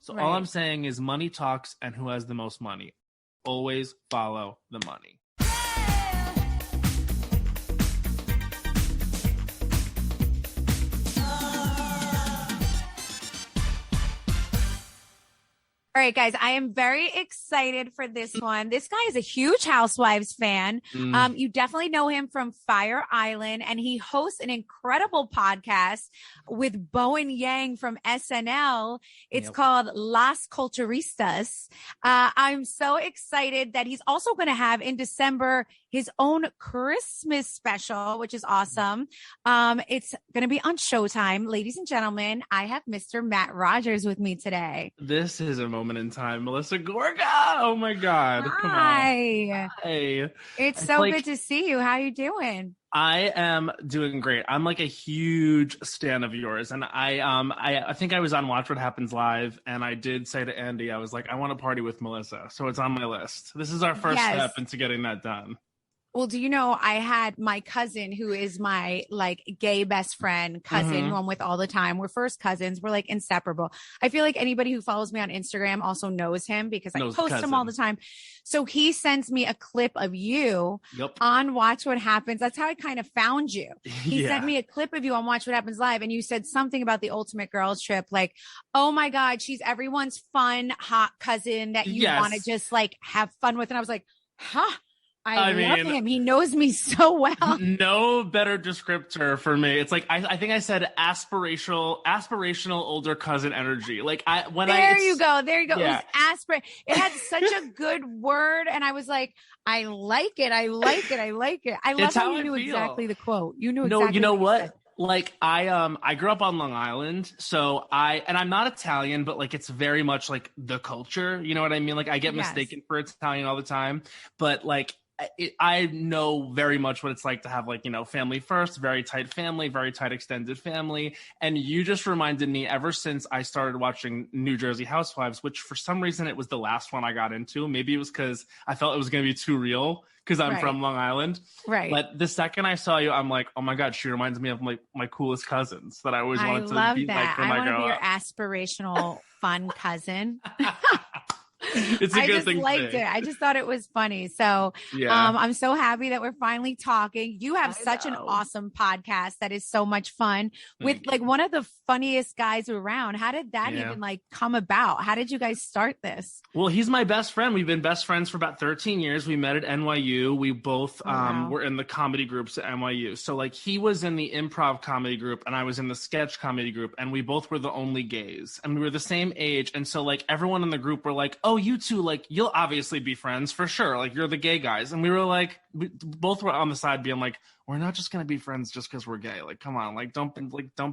So all I'm saying is money talks, and who has the most money? Always follow the money. All right, guys, I am very excited for this one. This guy is a huge Housewives fan. You definitely know him from Fire Island, and he hosts an incredible podcast with Bowen Yang from SNL. It's called Las Culturistas. I'm so excited that he's also going to have in December his own Christmas special, which is awesome. It's going to be on Showtime. Ladies and gentlemen, I have Mr. Matt Rogers with me today. This is a moment in time. Melissa Gorga. Oh my God. Hi. Come on. Hi. It's so good to see you. How you doing? I am doing great. I'm like a huge stan of yours. And I think I was on Watch What Happens Live, and I did say to Andy, I was like, I want to party with Melissa. So it's on my list. This is our first step into getting that done. Well, do you know, I had my cousin who is my like gay best friend cousin who I'm with all the time. We're first cousins. We're like inseparable. I feel like anybody who follows me on Instagram also knows him because I post him all the time. So he sends me a clip of you on Watch What Happens. That's how I kind of found you. He sent me a clip of you on Watch What Happens Live, and you said something about the Ultimate Girls Trip. Like, oh my God, she's everyone's fun, hot cousin that you want to just like have fun with. And I was like, huh? I love him. He knows me so well. No better descriptor for me. It's like I think I said aspirational older cousin energy. Like There you go. Yeah. It was It had such a good word, and I was like, I like it. I love how you knew exactly the quote. You knew exactly. No, you know what? Like I grew up on Long Island, so I'm not Italian, but like it's very much like the culture. You know what I mean? Like I get mistaken for Italian all the time, but like. I know very much what it's like to have like, you know, family first, very tight family, very tight extended family. And you just reminded me ever since I started watching New Jersey Housewives, which for some reason it was the last one I got into. Maybe it was because I felt it was going to be too real because I'm from Long Island. Right. But the second I saw you, I'm like, oh my God, she reminds me of my coolest cousins that I always wanted to be like when I grow up. I want to be your aspirational fun cousin. It's a good thing. I just liked it. I just thought it was funny. So I'm so happy that we're finally talking. You have such an awesome podcast that is so much fun with like one of the funniest guys around. How did that even like come about? How did you guys start this? Well, he's my best friend. We've been best friends for about 13 years. We met at NYU. We both were in the comedy groups at NYU. So like he was in the improv comedy group and I was in the sketch comedy group, and we both were the only gays, and we were the same age. And so like everyone in the group were like, oh, you two, like, you'll obviously be friends for sure. Like, you're the gay guys. And we were like, we both were on the side being like, we're not just going to be friends just because we're gay. Like, come on, like, don't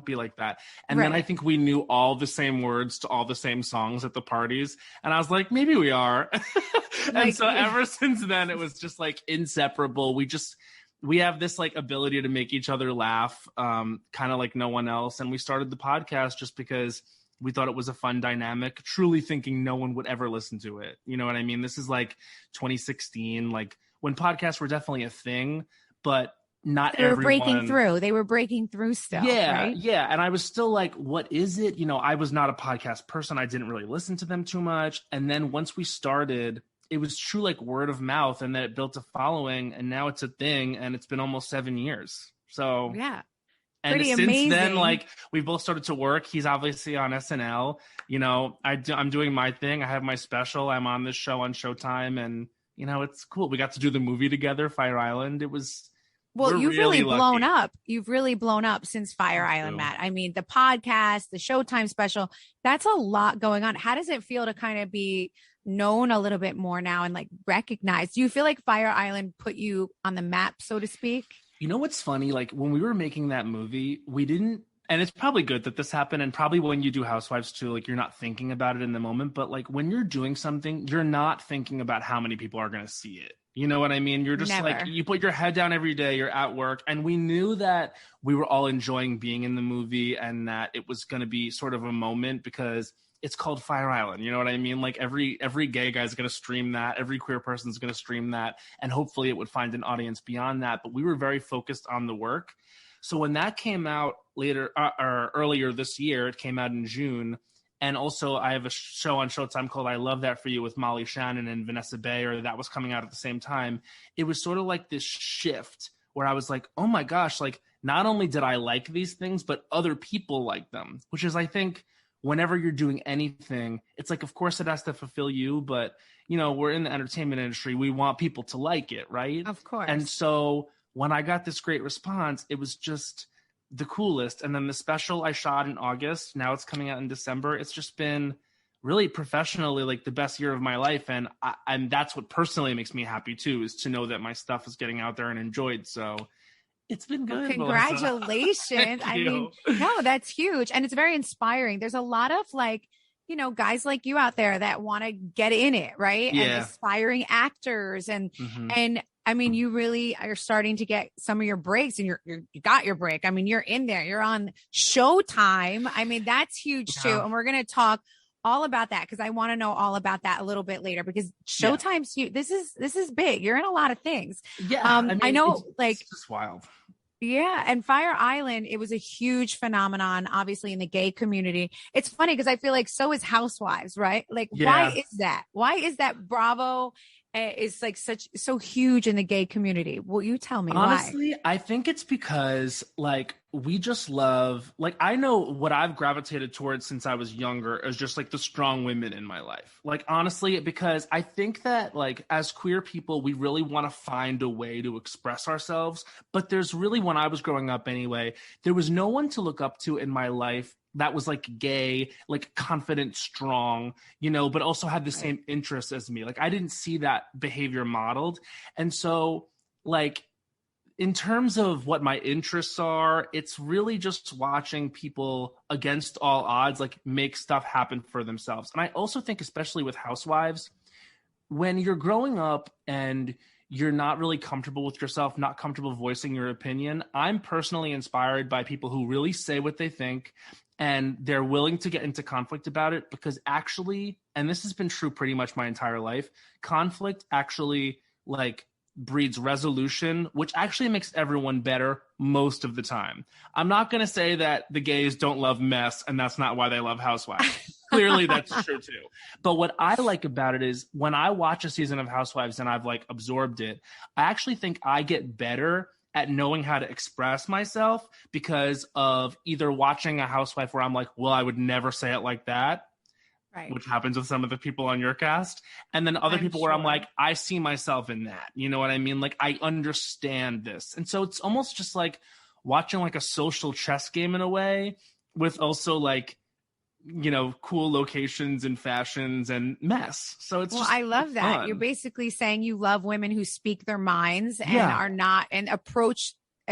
be like that. And then I think we knew all the same words to all the same songs at the parties. And I was like, maybe we are. And so ever since then, it was just like inseparable. We have this like ability to make each other laugh, kind of like no one else. And we started the podcast just because we thought it was a fun dynamic, truly thinking no one would ever listen to it. You know what I mean? This is like 2016, like when podcasts were definitely a thing, but not everyone. They were breaking through still. Yeah. Right? Yeah. And I was still like, what is it? You know, I was not a podcast person. I didn't really listen to them too much. And then once we started, it was true like word of mouth, and then it built a following, and now it's a thing, and it's been almost 7 years. So yeah. And pretty since amazing. then, like, we both started to work. He's obviously on SNL. You know, I'm doing my thing. I have my special. I'm on this show on Showtime, and you know, it's cool. We got to do the movie together, Fire Island. It was. Well, you've really blown up. You've really blown up since Fire Island, Matt. I mean, the podcast, the Showtime special, that's a lot going on. How does it feel to kind of be known a little bit more now and like recognized? Do you feel like Fire Island put you on the map, so to speak? You know what's funny? Like when we were making that movie, we didn't, and it's probably good that this happened. And probably when you do Housewives too, like you're not thinking about it in the moment, but like when you're doing something, you're not thinking about how many people are going to see it. You know what I mean? You're just like, you put your head down every day, you're at work. And we knew that we were all enjoying being in the movie and that it was going to be sort of a moment because it's called Fire Island. You know what I mean? Like every gay guy's going to stream that. Every queer person's going to stream that. And hopefully it would find an audience beyond that. But we were very focused on the work. So when that came out later or earlier this year, it came out in June. And also I have a show on Showtime called I Love That For You with Molly Shannon and Vanessa Bayer that was coming out at the same time. It was sort of like this shift where I was like, oh my gosh, like not only did I like these things, but other people like them, which is, I think, whenever you're doing anything, it's like, of course it has to fulfill you, but you know, we're in the entertainment industry. We want people to like it, right? Of course. And so when I got this great response, it was just the coolest. And then the special I shot in August, now it's coming out in December. It's just been really professionally like the best year of my life. And that's what personally makes me happy too, is to know that my stuff is getting out there and enjoyed. So it's been good. Well, congratulations. I mean, no, that's huge. And it's very inspiring. There's a lot of like, you know, guys like you out there that want to get in it, right? Yeah. And aspiring actors and I mean, you really are starting to get some of your breaks, and you got your break. I mean, you're in there. You're on Showtime. I mean, that's huge too. And we're going to talk all about that because I want to know all about that a little bit later, because Showtime's huge. This is big. You're in a lot of things. Yeah. I mean, I know, it's just wild. Yeah. And Fire Island, it was a huge phenomenon, obviously, in the gay community. It's funny because I feel like so is Housewives, right? Like, why is that? Why is that Bravo is like so huge in the gay community? Will you tell me Honestly, why? I think it's because like we just love, like, I know what I've gravitated towards since I was younger is just like the strong women in my life. Like, honestly, because I think that like as queer people, we really want to find a way to express ourselves. But there's really, when I was growing up anyway, there was no one to look up to in my life that was like gay, like confident, strong, you know, but also had the same interests as me. Like I didn't see that behavior modeled. And so like in terms of what my interests are, it's really just watching people against all odds, like make stuff happen for themselves. And I also think, especially with Housewives, when you're growing up and you're not really comfortable with yourself, not comfortable voicing your opinion, I'm personally inspired by people who really say what they think and they're willing to get into conflict about it, because actually, and this has been true pretty much my entire life, conflict actually like breeds resolution, which actually makes everyone better most of the time. I'm not going to say that the gays don't love mess and that's not why they love Housewives. Clearly that's true too. But what I like about it is when I watch a season of Housewives and I've like absorbed it, I actually think I get better at knowing how to express myself because of either watching a housewife where I'm like, well, I would never say it like that. Right. Which happens with some of the people on your cast. And then other people where I'm like, I see myself in that. You know what I mean? Like, I understand this. And so it's almost just like watching like a social chess game in a way, with also like, you know, cool locations and fashions and mess. So it's I love that. Fun. You're basically saying you love women who speak their minds and are not, and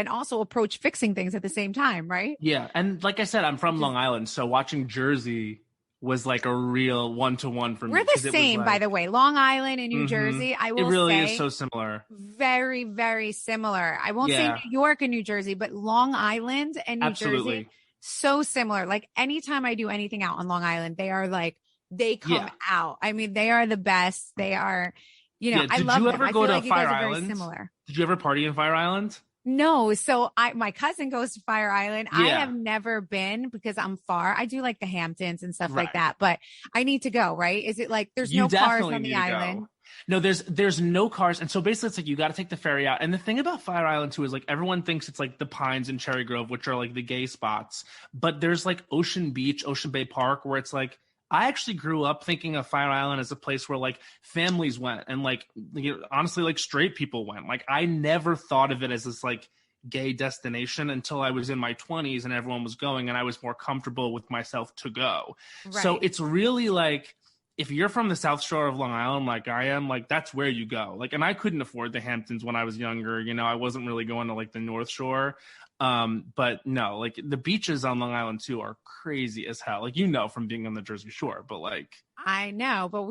also approach fixing things at the same time, right? Yeah. And like I said, I'm from Long Island, so watching Jersey was like a real one-to-one for me. We're the same, by the way. Long Island and New Jersey, I will say. It really is so similar. Very, very similar. I won't say New York and New Jersey, but Long Island and New Jersey, so similar. Like anytime I do anything out on Long Island, they are like, they come out. I mean, they are the best. They are, you know, I love them. Did you ever go to like Fire Island? Similar. Did you ever party in Fire Island? No. So my cousin goes to Fire Island. Yeah. I have never been because I'm far. I do like the Hamptons and stuff like that, but I need to go, right? Is it like, there's no cars on the island? No, there's no cars. And so basically it's like, you got to take the ferry out. And the thing about Fire Island too, is like, everyone thinks it's like the Pines and Cherry Grove, which are like the gay spots, but there's like Ocean Beach, Ocean Bay Park, where it's like, I actually grew up thinking of Fire Island as a place where like families went and like, you know, honestly, like straight people went. Like I never thought of it as this like gay destination until I was in my 20s and everyone was going and I was more comfortable with myself to go. Right. So it's really like, if you're from the South Shore of Long Island, like I am, like that's where you go. Like, and I couldn't afford the Hamptons when I was younger. You know, I wasn't really going to like the North Shore. But no, like the beaches on Long Island too are crazy as hell. Like, you know, from being on the Jersey Shore, but like, I know, but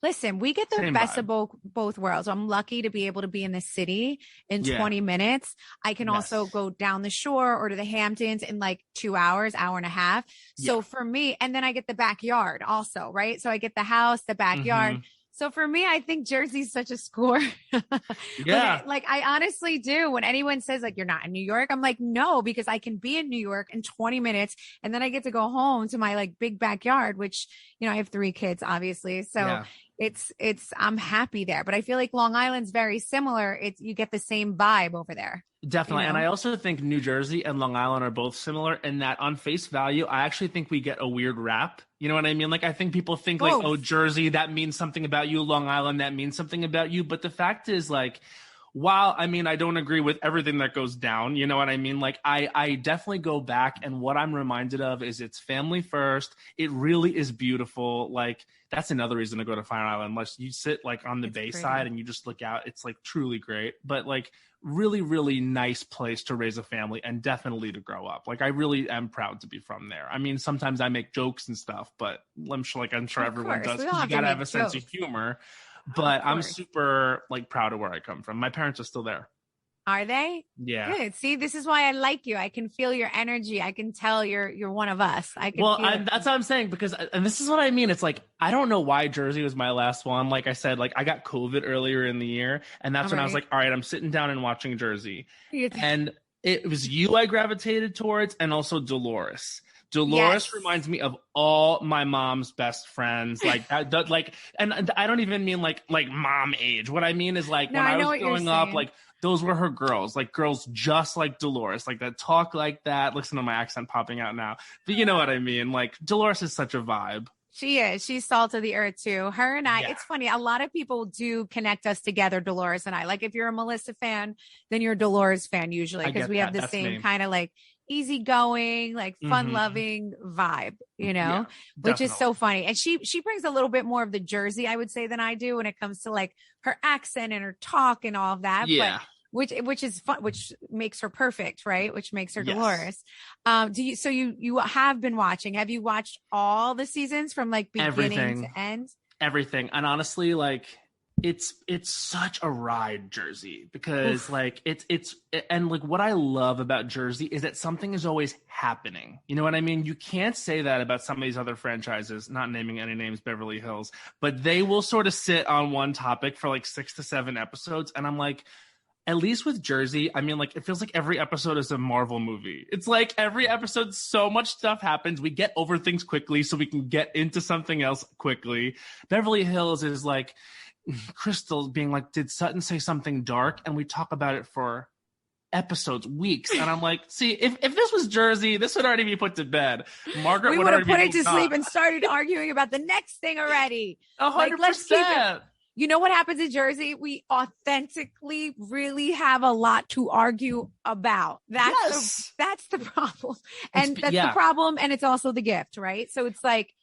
listen, we get the best of both worlds. I'm lucky to be able to be in the city in 20 minutes. I can also go down the shore or to the Hamptons in like 2 hours, hour and a half. So for me, and then I get the backyard also, right? So I get the house, the backyard. So for me, I think Jersey's such a score. Yeah. I honestly do. When anyone says like, you're not in New York, I'm like, no, because I can be in New York in 20 minutes and then I get to go home to my like big backyard, which, I have 3 kids, obviously. So Yeah. I'm happy there, but I feel like Long Island's very similar. You get the same vibe over there. Definitely. And I also think New Jersey and Long Island are both similar in that on face value, I actually think we get a weird rap. You know what I mean? Like, I think people think like, oh, Jersey, that means something about you. Long Island, that means something about you. But the fact is, like, while I mean, I don't agree with everything that goes down, you know what I mean? Like, I definitely go back, and what I'm reminded of is it's family first. It really is beautiful. Like, that's another reason to go to Fire Island. Unless you sit like on the bay side and you just look out, it's like truly great. But like, really, really nice place to raise a family and definitely to grow up. Like, I really am proud to be from there. I mean, sometimes I make jokes and stuff, but I'm sure everyone does. You gotta have a sense of humor. But I'm super like proud of where I come from. My parents are still there. Are they? Yeah. Good. See, this is why I like you. I can feel your energy. I can tell you're one of us. I can. That's what I'm saying, because, and this is what I mean. It's like, I don't know why Jersey was my last one. Like I said, like I got COVID earlier in the year, and that's when I was like, all right, I'm sitting down and watching Jersey. And it was you I gravitated towards, and also Dolores. Dolores reminds me of all my mom's best friends, like that, like, and I don't even mean like mom age. What I mean is like, when I was growing up, like those were her girls, like girls just like Dolores, like that talk like that. Listen to my accent popping out now, but you know what I mean? Like, Dolores is such a vibe. She is. She's salt of the earth too. Her and I, It's funny. A lot of people do connect us together, Dolores and I. Like, if you're a Melissa fan, then you're a Dolores fan usually, because we have the same kind of like easygoing, like fun-loving vibe, which is so funny. And she brings a little bit more of the Jersey, I would say, than I do when it comes to like her accent and her talk and all of that. Yeah. But which is fun, which makes her perfect, right? Which makes her Dolores. You have been watching. Have you watched all the seasons from like beginning to end? Everything. And honestly, like, it's such a ride, Jersey, because like it's and like what I love about Jersey is that something is always happening. You know what I mean? You can't say that about some of these other franchises, not naming any names, Beverly Hills, but they will sort of sit on one topic for like 6 to 7 episodes. And I'm like, at least with Jersey, I mean, like, it feels like every episode is a Marvel movie. It's like every episode, so much stuff happens. We get over things quickly so we can get into something else quickly. Beverly Hills is like Crystal being like, did Sutton say something dark? And we talk about it for episodes, weeks. And I'm like, see, if this was Jersey, this would already be put to bed. Margaret would have put it to sleep and started arguing about the next thing already. 100%. You know what happens in Jersey? We authentically really have a lot to argue about. That's the problem. And that's the problem. And it's also the gift, right? So it's like,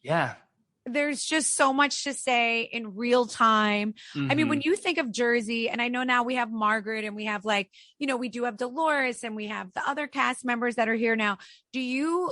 there's just so much to say in real time. I mean, when you think of Jersey, and I know now we have Margaret and we have like, we do have Dolores and we have the other cast members that are here now. Do you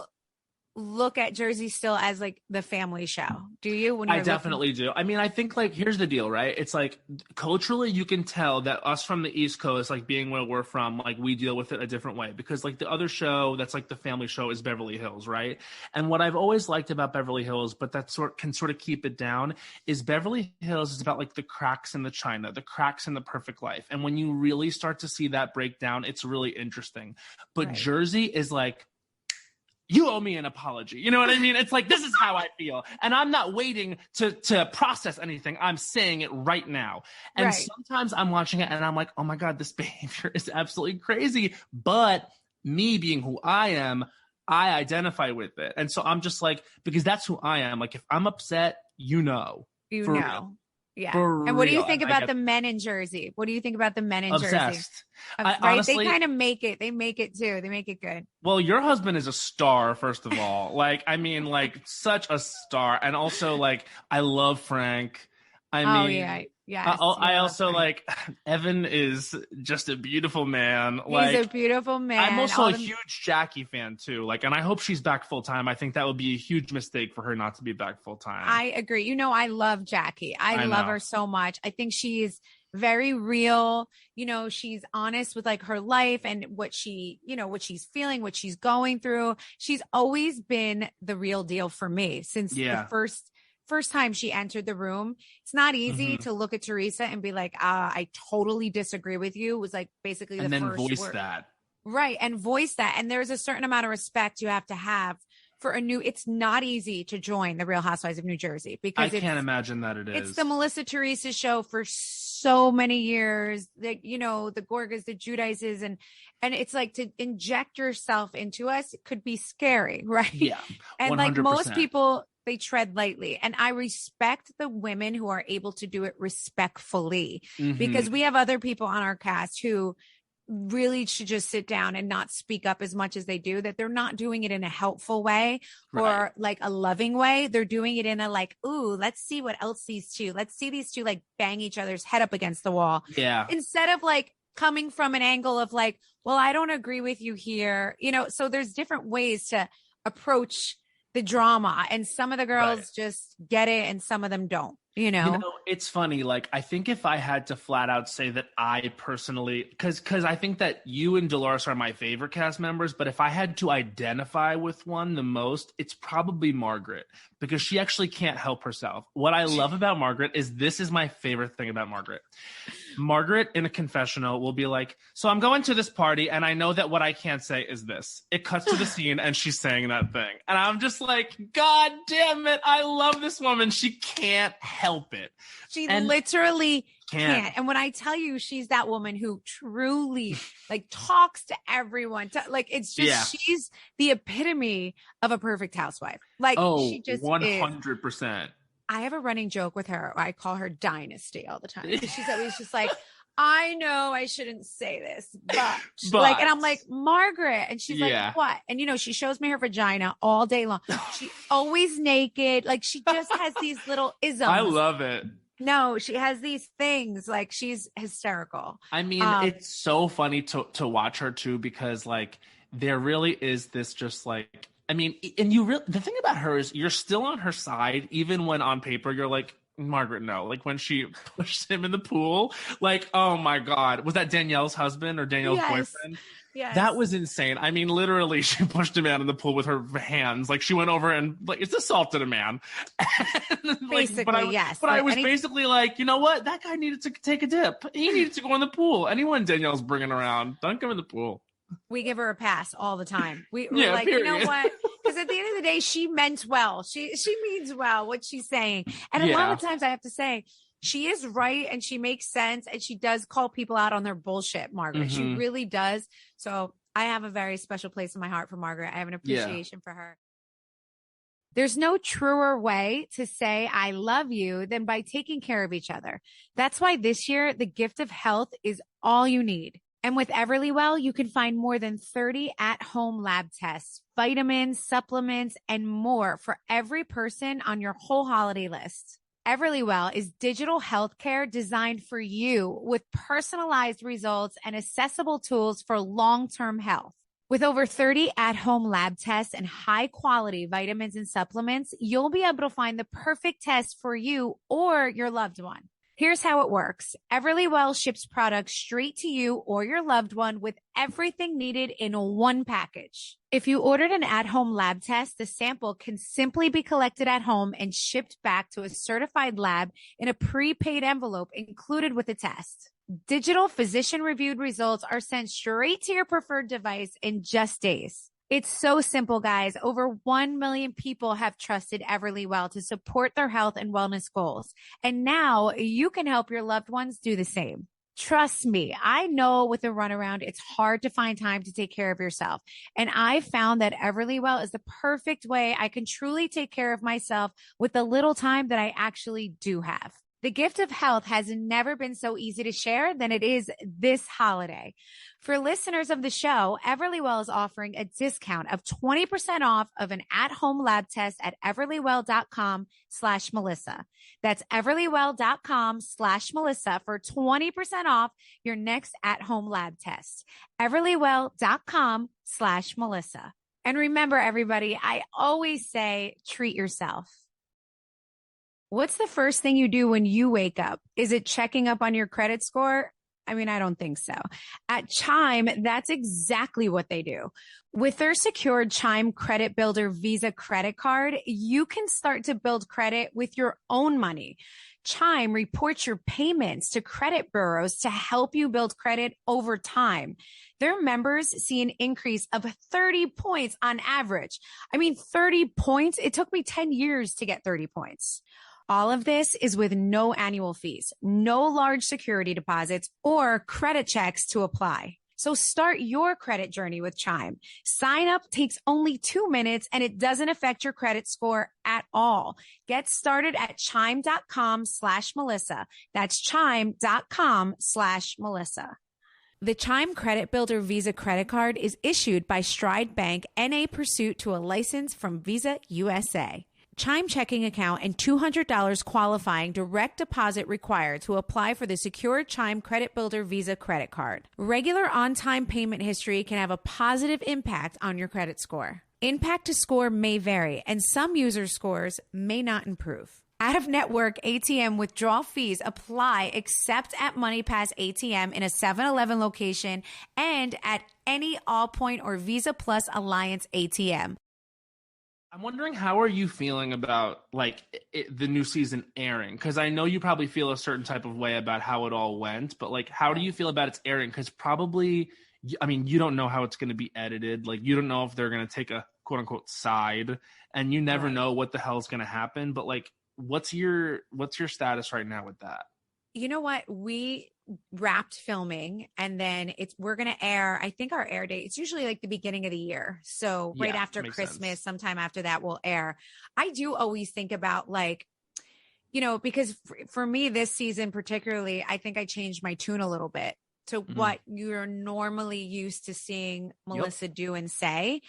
look at Jersey still as like the family show? Do you? I definitely do. I mean, I think like, here's the deal, right? It's like culturally you can tell that us from the East Coast, like being where we're from, like we deal with it a different way, because like the other show that's like the family show is Beverly Hills, right? And what I've always liked about Beverly Hills, but that can sort of keep it down, is Beverly Hills is about like the cracks in the china, the cracks in the perfect life. And when you really start to see that breakdown, it's really interesting. But Jersey is like, you owe me an apology. You know what I mean? It's like, this is how I feel. And I'm not waiting to process anything. I'm saying it right now. And sometimes I'm watching it and I'm like, oh my God, this behavior is absolutely crazy. But me being who I am, I identify with it. And so I'm just like, because that's who I am. Like, if I'm upset, real. Yeah. And what do you think about the men in Jersey? What do you think about the men in Jersey? Obsessed. Honestly, they kind of make it. They make it too. They make it good. Well, your husband is a star, first of all. Like, I mean, like such a star. And also like, I love Frank. I also like, Evan is just a beautiful man. He's a beautiful man. I'm also a huge Jackie fan too. Like, and I hope she's back full time. I think that would be a huge mistake for her not to be back full time. I agree. I love Jackie. I love her so much. I think she's very real. She's honest with like her life and what she's feeling, what she's going through. She's always been the real deal for me since the first time she entered the room, it's not easy to look at Teresa and be like, I totally disagree with you. It was like basically and the then first voice word. that. Right. And voice that. And there's a certain amount of respect you have to have for it's not easy to join the Real Housewives of New Jersey because I can't imagine that it is. It's the Melissa Teresa show for so many years, that, you know, the Gorgas, the Judaises, and it's like to inject yourself into us could be scary, right? Yeah. 100%. And like most people, they tread lightly. And I respect the women who are able to do it respectfully because we have other people on our cast who really should just sit down and not speak up as much as they do, that they're not doing it in a helpful way or like a loving way. They're doing it in a like, ooh, let's see what else let's see these two like bang each other's head up against the wall. Yeah. Instead of like coming from an angle of like, well, I don't agree with you here. You know, so there's different ways to approach the drama, and some of the girls just get it and some of them don't. You know, it's funny. Like, I think if I had to flat out say that I personally, because I think that you and Dolores are my favorite cast members, but if I had to identify with one the most, it's probably Margaret, because she actually can't help herself. What I love about Margaret is this is my favorite thing about Margaret. Margaret in a confessional will be like, so I'm going to this party and I know that what I can't say is this. It cuts to the scene and she's saying that thing. And I'm just like, God damn it. I love this woman. She can't help it. She literally can't. And when I tell you she's that woman who truly like talks to everyone, like it's just, she's the epitome of a perfect housewife. Like she just 100%. Is. I have a running joke with her. I call her Dynasty all the time. She's always just like, I know I shouldn't say this, but like, and I'm like, Margaret. And she's like, what? And you know, she shows me her vagina all day long. She always naked. Like she just has these little isms. I love it. No, she has these things. Like she's hysterical. I mean, it's so funny to watch her too, because like there really is this just like, I mean, and the thing about her is you're still on her side, even when on paper you're like, Margaret, no. Like when she pushed him in the pool, like, oh my God. Was that Danielle's husband or Danielle's boyfriend? Yes. That was insane. I mean, literally, she pushed a man in the pool with her hands. Like she went over and like, it's assaulted a man. Basically, yes. But I was basically like, you know what? That guy needed to take a dip. He needed to go in the pool. Anyone Danielle's bringing around, dunk him in the pool. We give her a pass all the time. We're like, period. You know what? Because at the end of the day, she meant well. She means well what she's saying. And a lot of times I have to say, she is right and she makes sense. And she does call people out on their bullshit, Margaret. She really does. So I have a very special place in my heart for Margaret. I have an appreciation for her. There's no truer way to say I love you than by taking care of each other. That's why this year, the gift of health is all you need. And with Everlywell, you can find more than 30 at-home lab tests, vitamins, supplements, and more for every person on your whole holiday list. Everlywell is digital healthcare designed for you with personalized results and accessible tools for long-term health. With over 30 at-home lab tests and high-quality vitamins and supplements, you'll be able to find the perfect test for you or your loved one. Here's how it works. Everlywell ships products straight to you or your loved one with everything needed in one package. If you ordered an at-home lab test, the sample can simply be collected at home and shipped back to a certified lab in a prepaid envelope included with the test. Digital physician-reviewed results are sent straight to your preferred device in just days. It's so simple, guys. Over 1 million people have trusted Everlywell to support their health and wellness goals. And now you can help your loved ones do the same. Trust me, I know with the runaround, it's hard to find time to take care of yourself. And I found that Everlywell is the perfect way I can truly take care of myself with the little time that I actually do have. The gift of health has never been so easy to share than it is this holiday. For listeners of the show, Everlywell is offering a discount of 20% off of an at-home lab test at everlywell.com/Melissa. That's everlywell.com/Melissa for 20% off your next at-home lab test. everlywell.com/Melissa. And remember, everybody, I always say, treat yourself. What's the first thing you do when you wake up? Is it checking up on your credit score? I mean, I don't think so. At Chime, that's exactly what they do. With their secured Chime Credit Builder Visa credit card, you can start to build credit with your own money. Chime reports your payments to credit bureaus to help you build credit over time. Their members see an increase of 30 points on average. I mean, 30 points. It took me 10 years to get 30 points. All of this is with no annual fees, no large security deposits, or credit checks to apply. So start your credit journey with Chime. Sign up takes only 2 minutes and it doesn't affect your credit score at all. Get started at chime.com/Melissa. That's chime.com/Melissa. The Chime Credit Builder Visa credit card is issued by Stride Bank, N.A. pursuant to a license from Visa USA. Chime checking account and $200 qualifying direct deposit required to apply for the secured Chime Credit Builder Visa credit card. Regular on-time payment history can have a positive impact on your credit score. Impact to score may vary, and some user scores may not improve. Out-of-network ATM withdrawal fees apply except at MoneyPass ATM in a 7-Eleven location and at any Allpoint or Visa Plus Alliance ATM. I'm wondering, how are you feeling about the new season airing? Because I know you probably feel a certain type of way about how it all went, but how do you feel about its airing? Because probably, I mean, you don't know how it's going to be edited. You don't know if they're going to take a quote unquote side, and you never know what the hell's going to happen. But what's your status right now with that? You know what? We wrapped filming and then we're going to air, I think our air date, it's usually the beginning of the year. So right after Christmas, sometime after that we'll air. I do always think about because for me this season particularly, I think I changed my tune a little bit to what you're normally used to seeing Melissa do and say.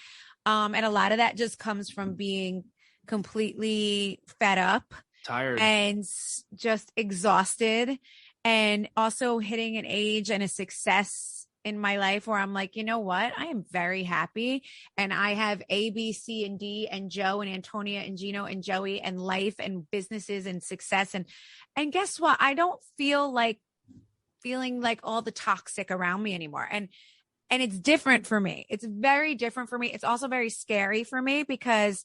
And a lot of that just comes from being completely fed up, tired, and just exhausted. And also hitting an age and a success in my life where I'm like, you know what? I am very happy. And I have A, B, C, and D, and Joe, and Antonia, and Gino, and Joey, and life, and businesses, and success. And guess what? I don't feeling like all the toxic around me anymore. And it's different for me. It's very different for me. It's also very scary for me because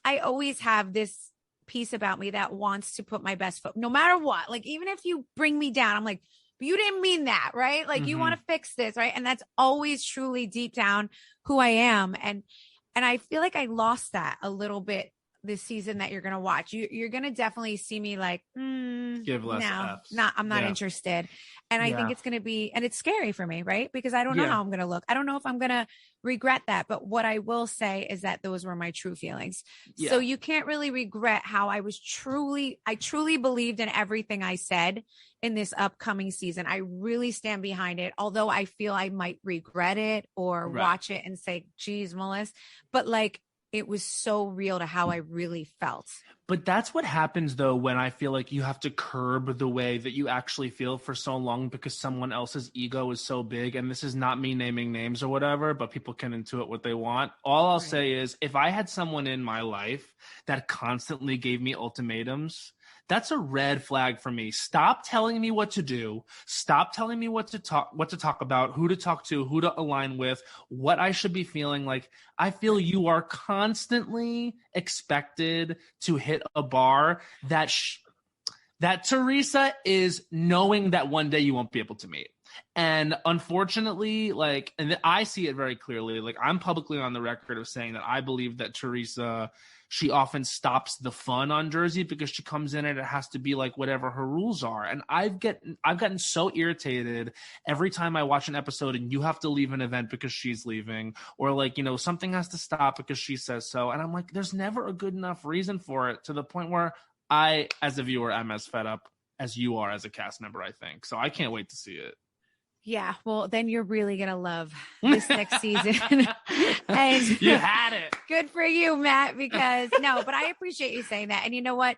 I always have this piece about me that wants to put my best foot no matter what. Even if you bring me down, I'm like, but you didn't mean that, right? You want to fix this, right? And that's always truly deep down who I am. And I feel like I lost that a little bit this season that you're going to watch. You're going to definitely see me give less Fs. I'm not interested. And I think it's going to be, and it's scary for me, right? Because I don't know how I'm going to look. I don't know if I'm going to regret that. But what I will say is that those were my true feelings. Yeah. So you can't really regret how I truly believed in everything I said in this upcoming season. I really stand behind it. Although I feel I might regret it or watch it and say, geez, Melissa, but it was so real to how I really felt. But that's what happens, though, when I feel like you have to curb the way that you actually feel for so long because someone else's ego is so big. And this is not me naming names or whatever, but people can intuit what they want. All I'll say is if I had someone in my life that constantly gave me ultimatums, that's a red flag for me. Stop telling me what to do. Stop telling me what to talk about, who to talk to, who to align with, what I should be feeling. I feel you are constantly expected to hit a bar that Teresa is knowing that one day you won't be able to meet. And unfortunately, and I see it very clearly. I'm publicly on the record of saying that I believe that Teresa, she often stops the fun on Jersey because she comes in and it has to be whatever her rules are. And I've gotten so irritated every time I watch an episode and you have to leave an event because she's leaving, or something has to stop because she says so. And I'm like, there's never a good enough reason for it, to the point where I, as a viewer, am as fed up as you are as a cast member, I think. So I can't wait to see it. Yeah, well, then you're really going to love this next season. And you had it. Good for you, Matt, but I appreciate you saying that. And you know what?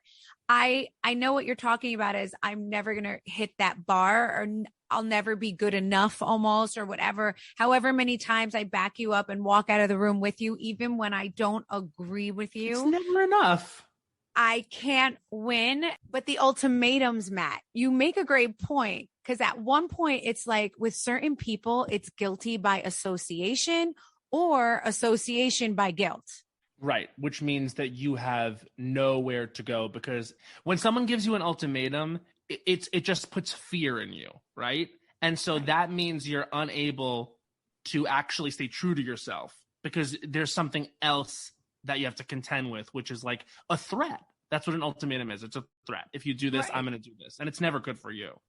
I know what you're talking about is I'm never going to hit that bar, or I'll never be good enough almost, or whatever. However many times I back you up and walk out of the room with you, even when I don't agree with you. It's never enough. I can't win. But the ultimatums, Matt, you make a great point. Because at one point, it's like with certain people, it's guilty by association or association by guilt. Right, which means that you have nowhere to go, because when someone gives you an ultimatum, it just puts fear in you, right? And so that means you're unable to actually stay true to yourself, because there's something else that you have to contend with, which is like a threat. That's what an ultimatum is. It's a threat. If you do this, I'm going to do this. And it's never good for you.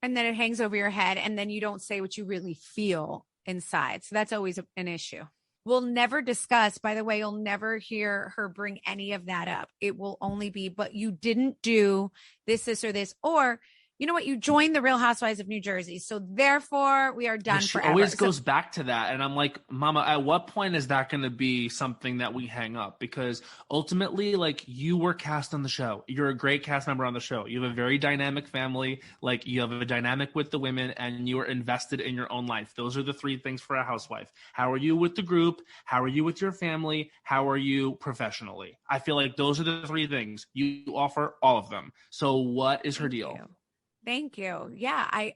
And then it hangs over your head, and then you don't say what you really feel inside. So that's always an issue. We'll never discuss, by the way, you'll never hear her bring any of that up. It will only be, but you didn't do this, or this, or you know what? You joined the Real Housewives of New Jersey. So therefore we are done she forever. Always goes back to that. And I'm like, Mama, at what point is that going to be something that we hang up? Because ultimately, like, you were cast on the show. You're a great cast member on the show. You have a very dynamic family. Like, you have a dynamic with the women, and you are invested in your own life. Those are the three things for a housewife. How are you with the group? How are you with your family? How are you professionally? I feel like those are the three things. You offer all of them. So what is her deal? Thank you. Yeah,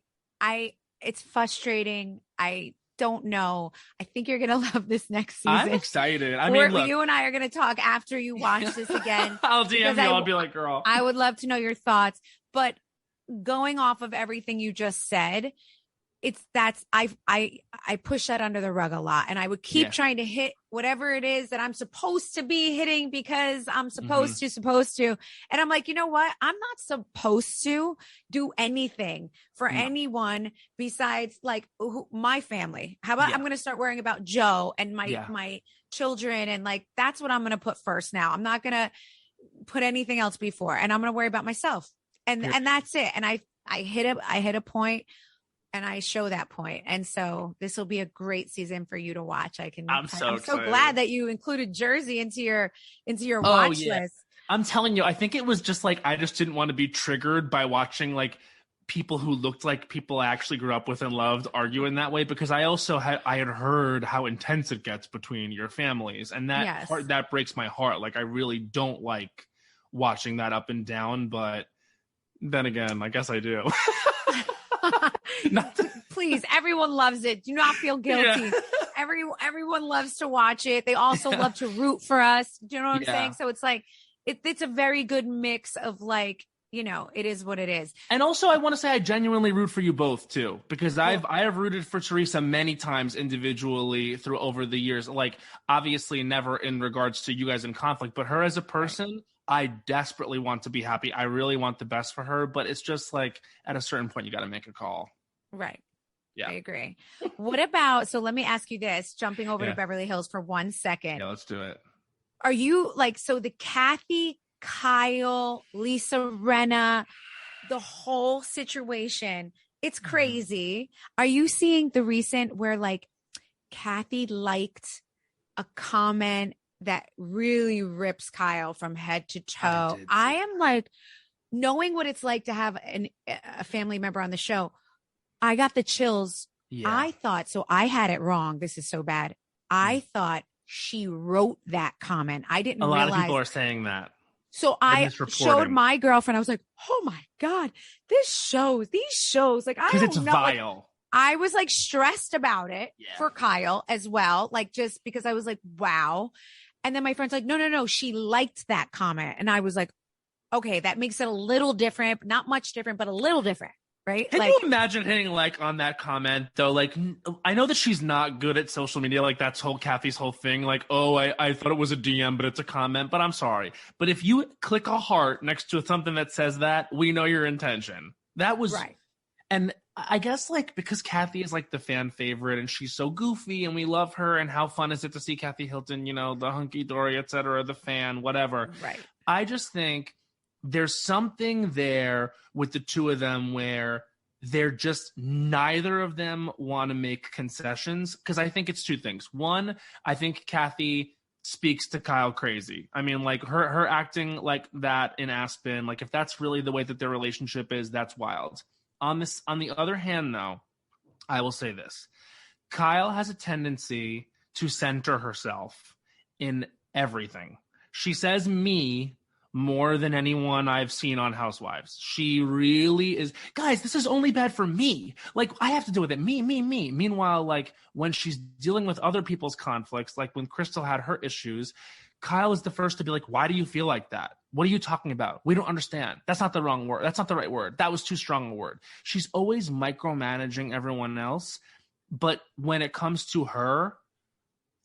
it's frustrating. I don't know. I think you're gonna love this next season. I'm excited. I mean, look, you and I are gonna talk after you watch this again. I'll DM you. I'll be like, girl. I would love to know your thoughts. But going off of everything you just said, I push that under the rug a lot, and I would keep trying to hit whatever it is that I'm supposed to be hitting because I'm supposed to. And I'm like, you know what? I'm not supposed to do anything for anyone besides like my family. How about I'm going to start worrying about Joe and my children. And like, that's what I'm going to put first now. I'm not going to put anything else before, and I'm going to worry about myself. And that's it. And I hit a point. And I show that point. And so this will be a great season for you to watch. I'm so glad that you included Jersey into your watch list. I'm telling you, I think it was just like, I just didn't want to be triggered by watching like people who looked like people I actually grew up with and loved argue in that way, because I also had heard how intense it gets between your families. And that breaks my heart. Like, I really don't like watching that up and down, but then again, I guess I do. Please, everyone loves it. Do not feel guilty. Everyone loves to watch it. They also love to root for us. Do you know what I'm saying? So it's like it's a very good mix of like, you know, it is what it is. And also, I want to say I genuinely root for you both too, because I have rooted for Teresa many times individually through over the years. Like, obviously never in regards to you guys in conflict, but her as a person, I desperately want to be happy. I really want the best for her, but it's just like at a certain point, you got to make a call. Right. Yeah. I agree. What about, so let me ask you this, jumping over to Beverly Hills for 1 second. Yeah, let's do it. Are you like, so the Kathy, Kyle, Lisa Rinna, the whole situation, it's crazy. Are you seeing the recent where like Kathy liked a comment that really rips Kyle from head to toe? I am like, knowing what it's like to have a family member on the show, I got the chills. Yeah. I thought, so I had it wrong. This is so bad. I thought she wrote that comment. I didn't realize. A lot of people are saying that. So I showed my girlfriend. I was like, oh my God, these shows, like, I don't know. Because it's vile. I was like stressed about it for Kyle as well. Like, just because I was like, wow. And then my friend's like, no. She liked that comment. And I was like, okay, that makes it a little different, not much different, but a little different. Right? Can you imagine hitting like on that comment though? Like, I know that she's not good at social media. Like, that's Kathy's whole thing. Like, oh, I thought it was a DM, but it's a comment. But I'm sorry. But if you click a heart next to something that says that, we know your intention. That was right. And I guess like, because Kathy is like the fan favorite and she's so goofy and we love her, and how fun is it to see Kathy Hilton, you know, the hunky dory, etc., the fan, whatever. Right. I just think there's something there with the two of them where they're just, neither of them want to make concessions. Because I think it's two things. One, I think Kathy speaks to Kyle crazy. I mean, like her acting like that in Aspen, like if that's really the way that their relationship is, that's wild. On the other hand, though, I will say this. Kyle has a tendency to center herself in everything. She says me more than anyone I've seen on Housewives. She really is. Guys, this is only bad for me. Like, I have to deal with it. Me. Meanwhile, like, when she's dealing with other people's conflicts, like when Crystal had her issues, Kyle is the first to be like, why do you feel like that? What are you talking about? We don't understand. That's not the wrong word. That's not the right word. That was too strong a word. She's always micromanaging everyone else. But when it comes to her,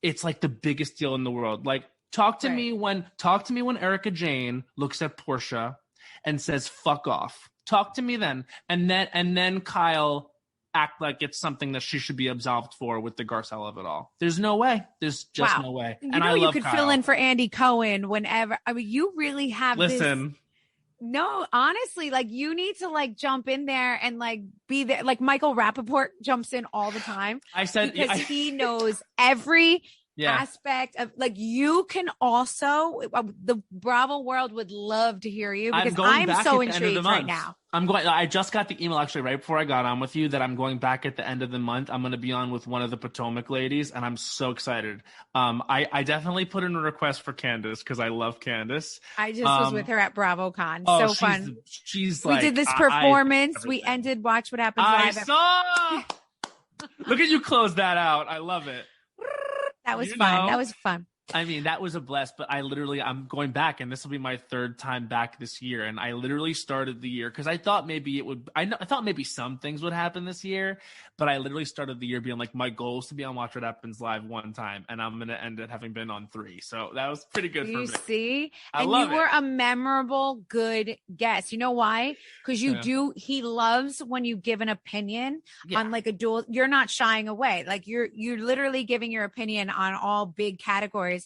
it's like the biggest deal in the world. Like, talk to me when Erica Jane looks at Portia and says, fuck off. Talk to me then. And then Kyle act like it's something that she should be absolved for with the Garcelle of it all. There's no way. There's just no way. And I love you could Kyle. Fill in for Andy Cohen whenever. I mean, you really have Listen. No, honestly, like you need to like jump in there and like be there. Like Michael Rappaport jumps in all the time. I said because he knows every aspect of like you can also the Bravo world would love to hear you because I'm so intrigued right now. I just got the email actually right before I got on with you that I'm going back at the end of the month. I'm going to be on with one of the Potomac ladies and I'm so excited. I definitely put in a request for Candace because I love Candace. I just was with her at BravoCon. So fun. She's we like, did this performance. We ended Watch What Happens Live. I saw. Look at you close that out. I love it. That was fun. That was fun. I mean, that was a blast, but I'm going back and this will be my third time back this year. And I literally started the year because I thought maybe I thought maybe some things would happen this year, but I literally started the year being like, my goal is to be on Watch What Happens Live one time. And I'm going to end it having been on 3. So that was pretty good for me. You see? And you were a memorable, good guest. You know why? Because he loves when you give an opinion on like a dual, you're not shying away. Like you're literally giving your opinion on all big categories.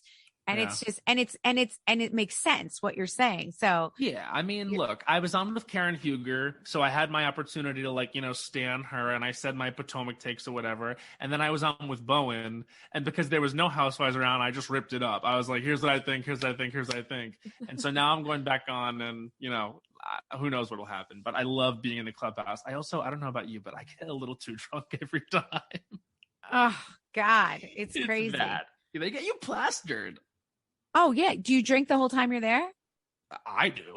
And it's just, and it makes sense what you're saying. So yeah, I mean, look, I was on with Karen Huger, so I had my opportunity to like, stan her, and I said my Potomac takes or whatever. And then I was on with Bowen, and because there was no Housewives around, I just ripped it up. I was like, here's what I think, here's what I think, here's what I think. And so now I'm going back on, and who knows what'll happen. But I love being in the clubhouse. I don't know about you, but I get a little too drunk every time. Oh God, it's crazy. Bad. They get you plastered. Oh yeah. Do you drink the whole time you're there? I do.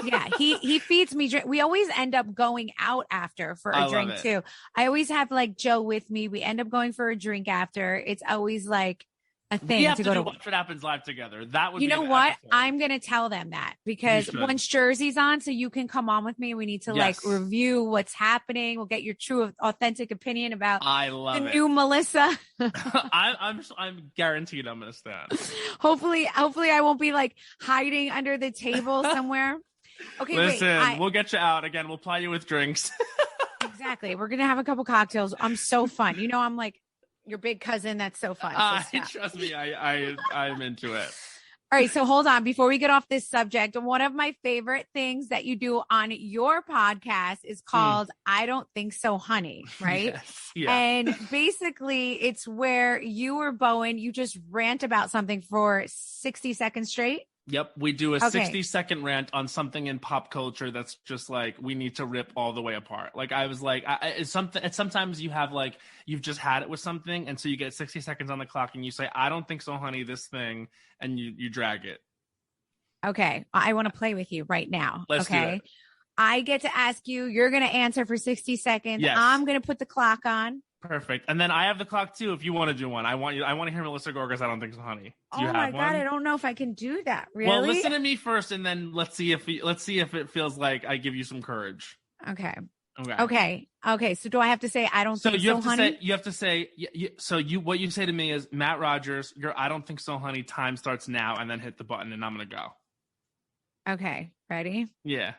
Yeah. He feeds me drink. We always end up going out after for a drink too. I always have like Joe with me. We end up going for a drink after. It's always like a thing. We have to go to Watch What Happens Live together. That would be what? episode. I'm going to tell them that because once Jersey's on, so you can come on with me. We need to like review what's happening. We'll get your true, authentic opinion about new Melissa. I'm guaranteed I'm going to stand. Hopefully I won't be like hiding under the table somewhere. Okay, listen, we'll get you out again. We'll ply you with drinks. Exactly. We're going to have a couple cocktails. I'm so fun. I'm like, your big cousin. That's so fun. Trust me, I'm into it. All right. So hold on. Before we get off this subject, one of my favorite things that you do on your podcast is called I Don't Think So, Honey. Right. Yes. Yeah. And basically it's where you or Bowen, you just rant about something for 60 seconds straight. Yep, we do a 60-second rant on something in pop culture that's just like we need to rip all the way apart. Like I was like, sometimes you have like you've just had it with something, and so you get 60 seconds on the clock, and you say, "I don't think so, honey." This thing, and you drag it. Okay, I want to play with you right now. Let's do it. I get to ask you. You're going to answer for 60 seconds. Yes. I'm going to put the clock on. Perfect. And then I have the clock too if you want to do one. I want to hear Melissa Gorga's I Don't Think So, Honey. Do you have my God, one? I don't know if I can do that. Really? Well, listen to me first and then let's see if it feels like I give you some courage. Okay. So do I have to say I don't think so, honey? You have to say what you say to me is Matt Rogers, your I don't think so, honey, time starts now, and then hit the button and I'm going to go. Okay. Ready? Yeah.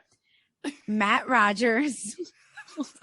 Matt Rogers.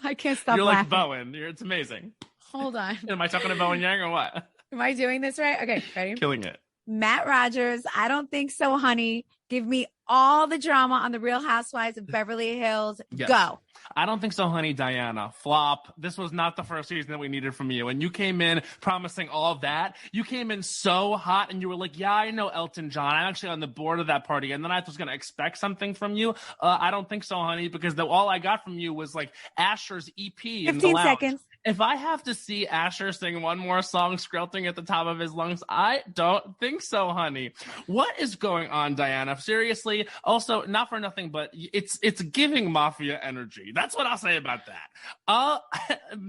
I can't stop You're laughing. like Bowen. It's amazing. Hold on. Am I talking to Bowen Yang or what? Am I doing this right? Okay, ready? Killing it. Matt Rogers, I don't think so, honey. Give me all the drama on the Real Housewives of Beverly Hills. Yes. Go. I don't think so, honey, Diana. Flop. This was not the first season that we needed from you. And you came in promising all that. You came in so hot and you were like, yeah, I know Elton John. I'm actually on the board of that party. And then I was going to expect something from you. I don't think so, honey, because all I got from you was like Asher's EP. 15 seconds. If I have to see Asher sing one more song squelching at the top of his lungs, I don't think so, honey. What is going on, Diana? Seriously. Also, not for nothing, but it's giving mafia energy. That's what I'll say about that.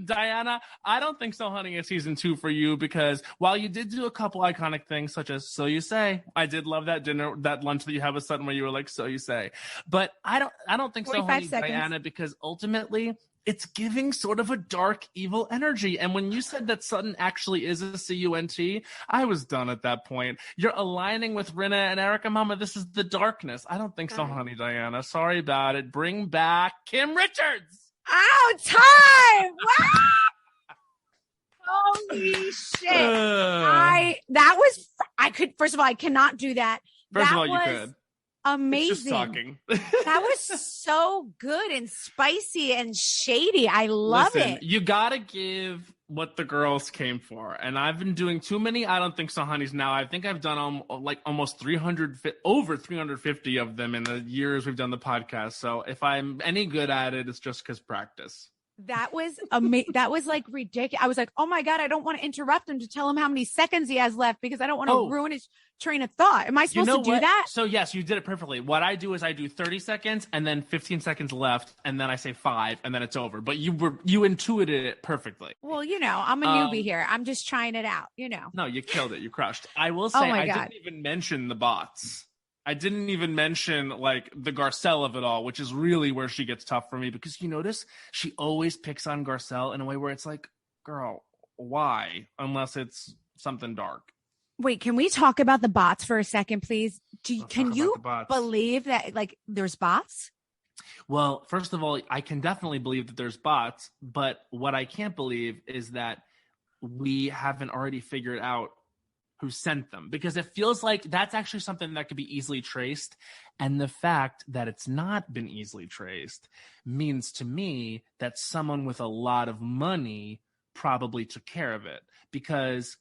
Diana, I don't think so, honey, is season 2 for you, because while you did do a couple iconic things, such as So You Say, I did love that dinner, that lunch that you had with Sutton where you were like, So You Say. But I don't think so, honey, seconds. Diana, because ultimately it's giving sort of a dark, evil energy. And when you said that Sutton actually is a CUNT, I was done at that point. You're aligning with Rinna and Erica, Mama. This is the darkness. I don't think so, honey, Diana. Sorry about it. Bring back Kim Richards. Oh, time! Wow! Holy shit! First of all, I cannot do that. First of all, you could. Amazing. It's just talking. That was so good and spicy and shady. I love it. You gotta give what the girls came for. And I've been doing too many I don't think so honeys now. I think I've done almost over 350 of them in the years we've done the podcast. So if I'm any good at it, it's just because practice. That was that was like ridiculous. I was like, oh my God, I don't want to interrupt him to tell him how many seconds he has left because I don't want to ruin his train of thought. Am I supposed to do that? So yes, you did it perfectly. What I do is I do 30 seconds and then 15 seconds left and then I say 5 and then it's over. But you intuited it perfectly. Well, I'm a newbie here. I'm just trying it out, No, you killed it. You crushed. I will say I didn't even mention the bots. I didn't even mention like the Garcelle of it all, which is really where she gets tough for me because you notice she always picks on Garcelle in a way where it's like, girl, why? Unless it's something dark. Wait, can we talk about the bots for a second, please? Can you believe that like there's bots? Well, first of all, I can definitely believe that there's bots, but what I can't believe is that we haven't already figured out who sent them, because it feels like that's actually something that could be easily traced. And the fact that it's not been easily traced means to me that someone with a lot of money probably took care of it, because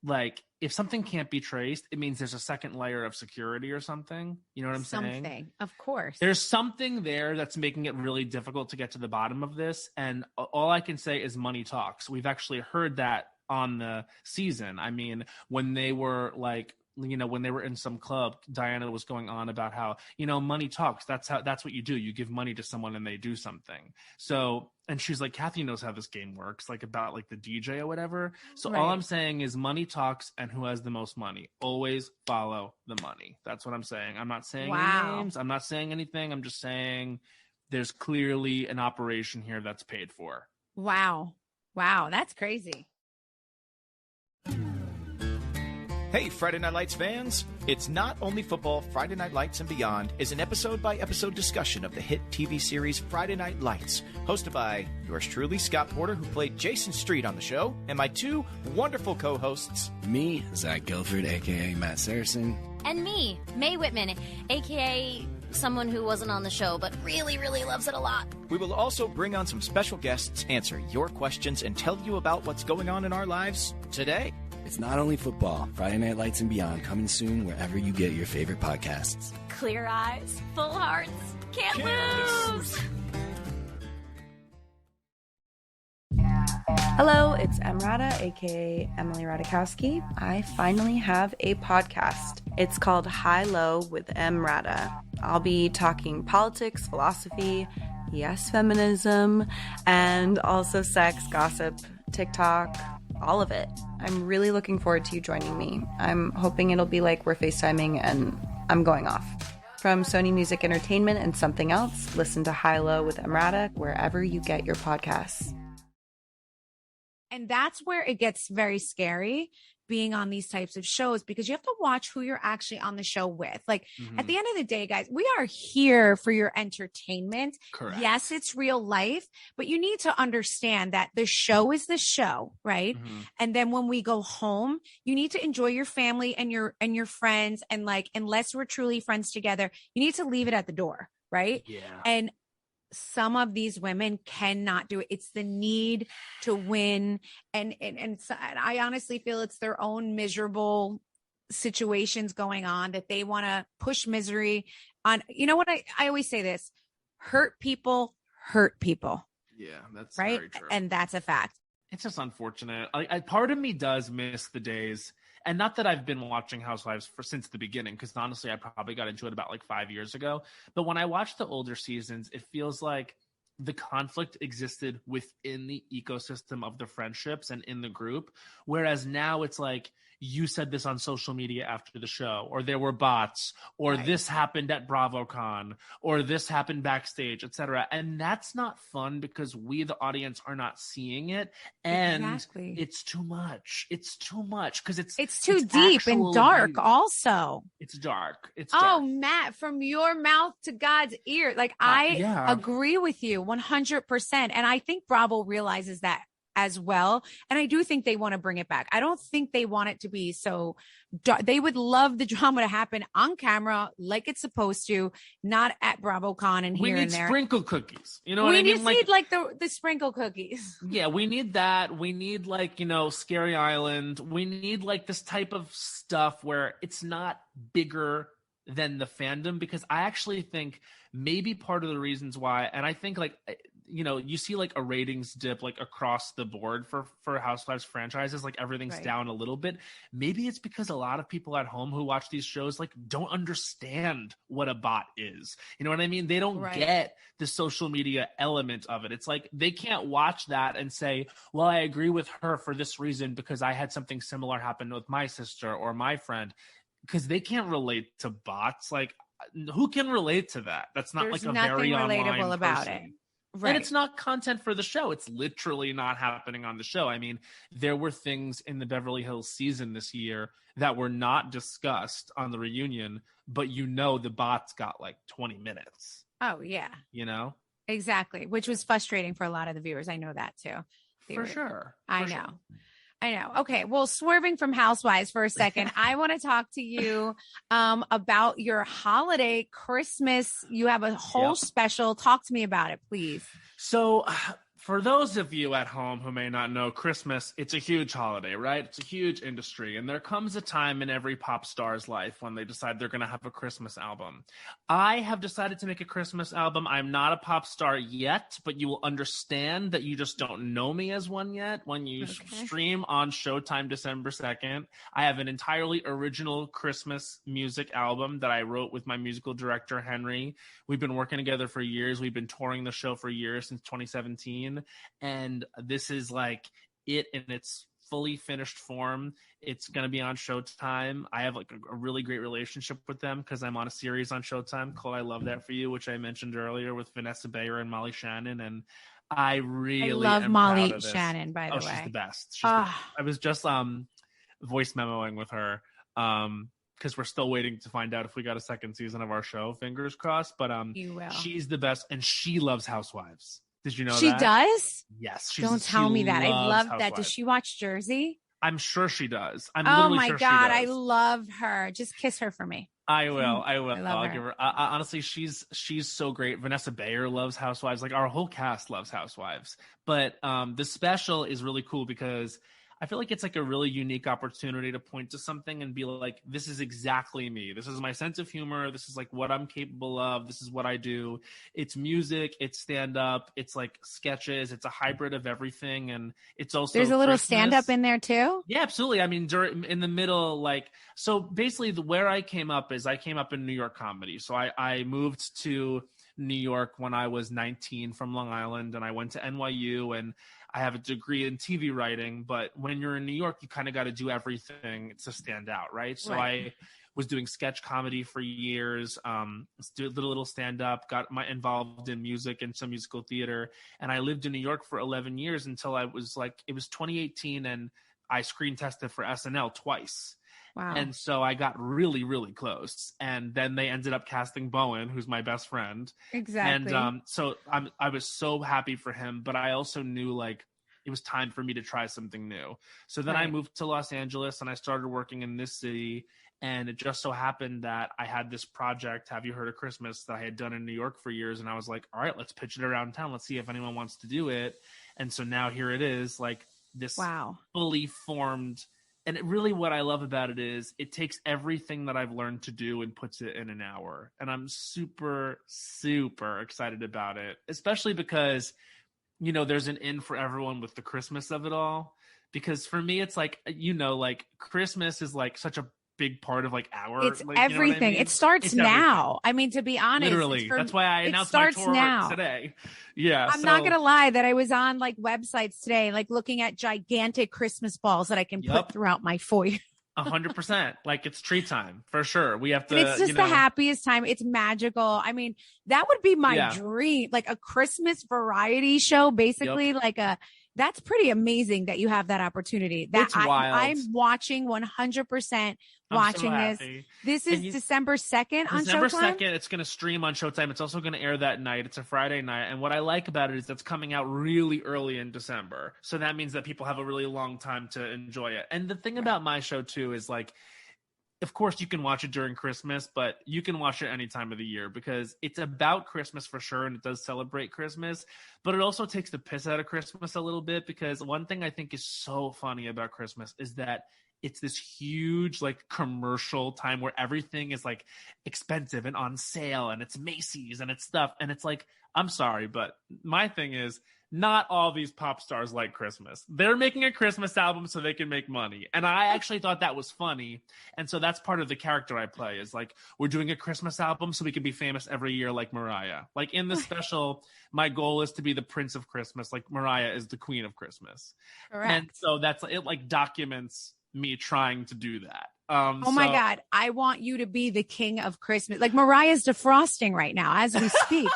like if something can't be traced, it means there's a second layer of security or something. You know what I'm saying? Something, of course. There's something there that's making it really difficult to get to the bottom of this. And all I can say is money talks. We've actually heard that on the season. I mean, when they were like, when they were in some club, Diana was going on about how, money talks. That's what you do. You give money to someone and they do something. So, and she's like, Kathy knows how this game works, like about like the DJ or whatever. So right. All I'm saying is money talks, and who has the most money? Always follow the money. That's what I'm saying. I'm not saying any names. I'm not saying anything. I'm just saying there's clearly an operation here that's paid for. Wow. That's crazy. Hey, Friday Night Lights fans! It's Not Only Football, Friday Night Lights and Beyond is an episode-by-episode discussion of the hit TV series Friday Night Lights, hosted by yours truly, Scott Porter, who played Jason Street on the show, and my two wonderful co-hosts. Me, Zach Guilford, a.k.a. Matt Saracen. And me, Mae Whitman, a.k.a. someone who wasn't on the show but really, really loves it a lot. We will also bring on some special guests, answer your questions, and tell you about what's going on in our lives today. It's Not Only Football, Friday Night Lights and Beyond, coming soon wherever you get your favorite podcasts. Clear eyes, full hearts, can't lose! Hello, it's Emrata, aka Emily Radikowski. I finally have a podcast. It's called High Low with Emrata. I'll be talking politics, philosophy, yes, feminism, and also sex, gossip, TikTok, all of it. I'm really looking forward to you joining me. I'm hoping it'll be like we're FaceTiming and I'm going off. From Sony Music Entertainment and something else, listen to High Low with Emrata wherever you get your podcasts. And that's where it gets very scary being on these types of shows, because you have to watch who you're actually on the show with. Like at the end of the day, guys, we are here for your entertainment. Correct. Yes, it's real life, but you need to understand that the show is the show, right? And then when we go home, you need to enjoy your family and your friends. And like, unless we're truly friends together, you need to leave it at the door, right? Yeah. And some of these women cannot do it. It's the need to win. And I honestly feel it's their own miserable situations going on that they want to push misery on. You know what? I always say this: hurt people hurt people. Yeah, that's right. Very true. And that's a fact. It's just unfortunate. Part of me does miss the days, and not that I've been watching Housewives since the beginning, because honestly, I probably got into it about like 5 years ago. But when I watch the older seasons, it feels like the conflict existed within the ecosystem of the friendships and in the group. Whereas now it's like, you said this on social media after the show, or there were bots, or this happened at BravoCon, or this happened backstage, etc. And that's not fun because we, the audience, are not seeing it. And it's too much. It's too much because it's too deep and dark abuse. Also. It's dark. Oh, Matt, from your mouth to God's ear. Like, I agree with you 100%. And I think Bravo realizes that as well. And I do think they want to bring it back. I don't think they want it to be so they would love the drama to happen on camera like it's supposed to, not at BravoCon and here and there. We need sprinkle cookies. You know what I mean? We need like the sprinkle cookies. Yeah, we need that. We need like, Scary Island. We need like this type of stuff where it's not bigger than the fandom, because I actually think maybe part of the reasons why, and I think like, you see like a ratings dip like across the board for Housewives franchises, like everything's down a little bit. Maybe it's because a lot of people at home who watch these shows like don't understand what a bot is. You know what I mean? They don't get the social media element of it. It's like they can't watch that and say, well, I agree with her for this reason because I had something similar happen with my sister or my friend, because they can't relate to bots. Like, who can relate to that? That's not There's like a nothing very relatable about person. It. Right. And it's not content for the show. It's literally not happening on the show. I mean, there were things in the Beverly Hills season this year that were not discussed on the reunion, but the bots got like 20 minutes. Oh, yeah. Exactly. Which was frustrating for a lot of the viewers. I know that too. For sure. I know. Okay. Well, swerving from Housewives for a second, I want to talk to you about your holiday Christmas. You have a whole special. Talk to me about it, please. So for those of you at home who may not know, Christmas, it's a huge holiday, right? It's a huge industry. And there comes a time in every pop star's life when they decide they're going to have a Christmas album. I have decided to make a Christmas album. I'm not a pop star yet, but you will understand that you just don't know me as one yet when you stream on Showtime December 2nd. I have an entirely original Christmas music album that I wrote with my musical director, Henry. We've been working together for years. We've been touring the show for years, since 2017. And this is like it in its fully finished form. It's going to be on Showtime. I have like a really great relationship with them because I'm on a series on Showtime called I Love That For You, which I mentioned earlier with Vanessa Bayer and Molly Shannon. And I love Molly Shannon, by the way. She's the best. I was just voice memoing with her because we're still waiting to find out if we got a second season of our show. Fingers crossed. But you will. She's the best, and she loves Housewives. Did you know she that? She does? Yes. Don't tell me that. I love Housewives. that. Does she watch Jersey? I'm sure she does. Oh my God. I love her. Just kiss her for me. I will. I'll give her. Honestly, she's so great. Vanessa Bayer loves Housewives. Like our whole cast loves Housewives. But the special is really cool because I feel like it's like a really unique opportunity to point to something and be like, this is exactly me. This is my sense of humor. This is like what I'm capable of. This is what I do. It's music. It's stand up. It's like sketches. It's a hybrid of everything. And it's also there's a little stand up in there too. Yeah, absolutely. I mean, in the middle, like, so basically where I came up in New York comedy. So I moved to New York when I was 19 from Long Island, and I went to NYU, and I have a I in TV writing, but when you're in New York, you kind of got to do everything to stand out, right? So I was doing sketch comedy for years, did a little stand-up, got involved in music and some musical theater, and I lived in New York for 11 years until I was like, it was 2018, and I screen tested for SNL twice. Wow. And so I got really, really close. And then they ended up casting Bowen, who's my best friend. Exactly. And so I was so happy for him, but I also knew like it was time for me to try something new. So then I moved to Los Angeles and I started working in this city. And it just so happened that I had this project, Have You Heard of Christmas, that I had done in New York for years. And I was like, all right, let's pitch it around town. Let's see if anyone wants to do it. And so now here it is, like this fully formed. And really what I love about it is it takes everything that I've learned to do and puts it in an hour. And I'm super, super excited about it, especially because, there's an in for everyone with the Christmas of it all. Because for me, it's like, like Christmas is like such a big part of like our it's like, everything. I mean? It starts now. I mean, to be honest, literally, that's why I announced my tour now. Today. Yeah, I'm not gonna lie that I was on like websites today, like looking at gigantic Christmas balls that I can put throughout my foyer. 100%. Like it's tree time for sure. We have to. And it's just the happiest time. It's magical. I mean, that would be my dream, like a Christmas variety show, basically that's pretty amazing that you have that opportunity. It's wild. I'm watching 100% watching this. This is December 2nd on Showtime? December 2nd. It's going to stream on Showtime. It's also going to air that night. It's a Friday night. And what I like about it is that's coming out really early in December. So that means that people have a really long time to enjoy it. And the thing about my show too is like, of course you can watch it during Christmas, but you can watch it any time of the year because it's about Christmas for sure. And it does celebrate Christmas, but it also takes the piss out of Christmas a little bit because one thing I think is so funny about Christmas is that it's this huge like commercial time where everything is like expensive and on sale and it's Macy's and it's stuff. And it's like, I'm sorry, but my thing is not all these pop stars like Christmas. They're making a Christmas album so they can make money. And I actually thought that was funny. And so that's part of the character I play is like, we're doing a Christmas album so we can be famous every year like Mariah. Like in the special, my goal is to be the Prince of Christmas. Like Mariah is the Queen of Christmas. Correct. And so it like documents me trying to do that. My God, I want you to be the King of Christmas. Like Mariah's defrosting right now as we speak.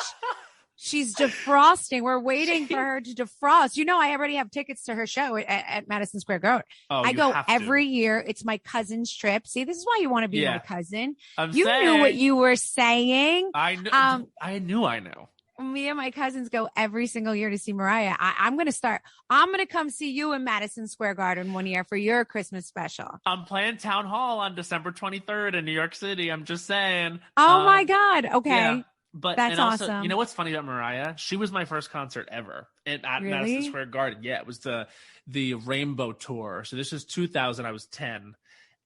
She's defrosting. We're waiting for her to defrost. I already have tickets to her show at Madison Square Garden. I go every year. It's my cousin's trip. See, this is why you want to be my cousin. You knew what you were saying. I knew. I knew. Me and my cousins go every single year to see Mariah. I'm going to come see you in Madison Square Garden one year for your Christmas special. I'm playing Town Hall on December 23rd in New York City. I'm just saying. Oh my God. Okay. Yeah. But that's awesome. You know what's funny about Mariah? She was my first concert ever at Madison Square Garden. Yeah, it was the Rainbow Tour. So this was 2000. I was 10,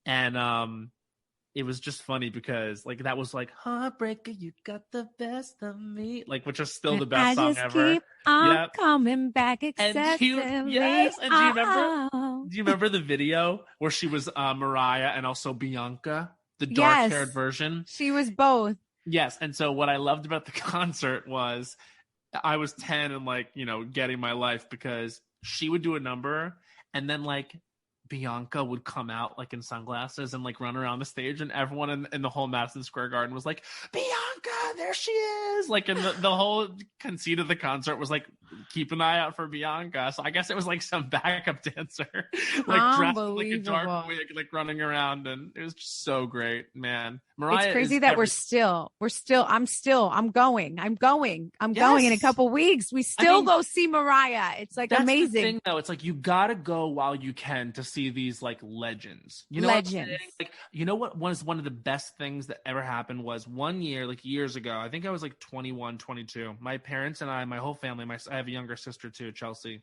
and it was just funny because like that was like Heartbreaker, you got the best of me, like which is still the best song ever. Keep on coming back excessively. And do you remember the video where she was Mariah and also Bianca, the dark-haired version? She was both. Yes. And so what I loved about the concert was I was 10 and like, getting my life because she would do a number and then like Bianca would come out like in sunglasses and like run around the stage and everyone in the whole Madison Square Garden was like, Bianca, there she is. Like, and the whole conceit of the concert was like, keep an eye out for Bianca. So I guess it was like some backup dancer, like dressed in like a dark wig, like running around. And it was just so great, man. Mariah, it's crazy that I'm going in a couple weeks. We still go see Mariah. It's like that's amazing. The thing, though, it's like you gotta go while you can to see these like legends. Legends. Like, what was one of the best things that ever happened was one year, like years ago, I think I was like 21, 22. My parents and I, my whole family, I have a younger sister too, Chelsea.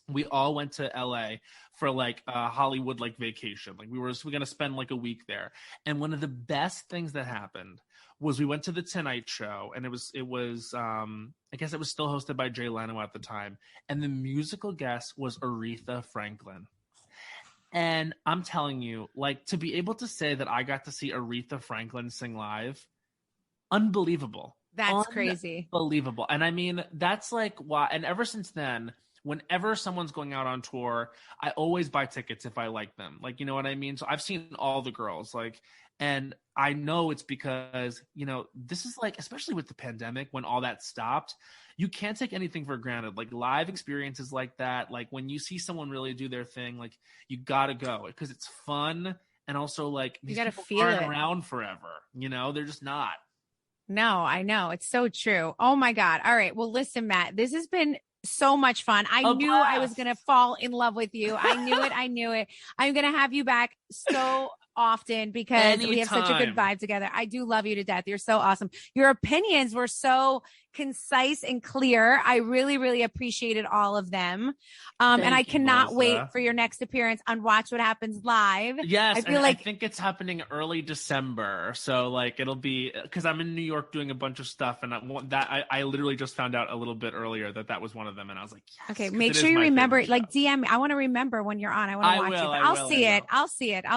We all went to LA for like a Hollywood like vacation. Like we're going to spend like a week there. And one of the best things that happened was we went to the Tonight Show, and it was I guess it was still hosted by Jay Leno at the time. And the musical guest was Aretha Franklin. And I'm telling you, like, to be able to say that I got to see Aretha Franklin sing live, unbelievable. That's crazy. Unbelievable. And I mean, that's like why, and ever since then, whenever someone's going out on tour, I always buy tickets if I like them. Like, you know what I mean? So I've seen all the girls, like, and I know it's because, this is like, especially with the pandemic, when all that stopped, you can't take anything for granted. Like live experiences like that, like when you see someone really do their thing, like you gotta go because it's fun. And also like, you gotta feel it around forever. They're just not. No, I know. It's so true. Oh my God. All right. Well, listen, Matt, this has been so much fun. I knew I was going to fall in love with you. I knew it. I'm going to have you back so often because we have such a good vibe together. I do love you to death. You're so awesome. Your opinions were so concise and clear. I really, really appreciated all of them. And I cannot wait for your next appearance on Watch What Happens Live. Yes, I think it's happening early December. So like it'll be because I'm in New York doing a bunch of stuff, and I literally just found out a little bit earlier that was one of them, and I was like, yes, okay, make sure you remember. Like DM me. I want to remember when you're on. I want to watch it. I'll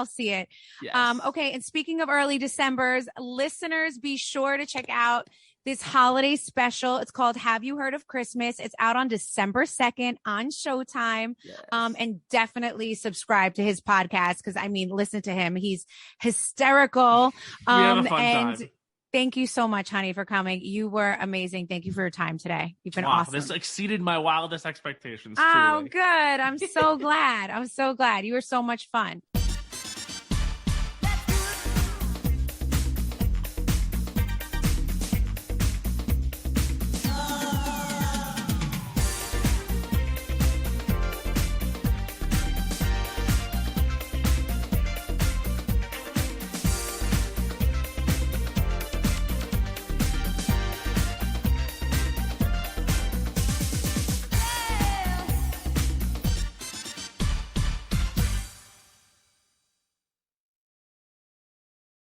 see it. Yes. Okay, and speaking of early Decembers, listeners, be sure to check out this holiday special. It's called Have You Heard of Christmas? It's out on December 2nd on Showtime. Yes. And definitely subscribe to his podcast because, I mean, listen to him. He's hysterical. We have a fun time. Thank you so much, honey, for coming. You were amazing. Thank you for your time today. You've been awesome. This exceeded my wildest expectations. Oh, truly. good. I'm so glad. You were so much fun.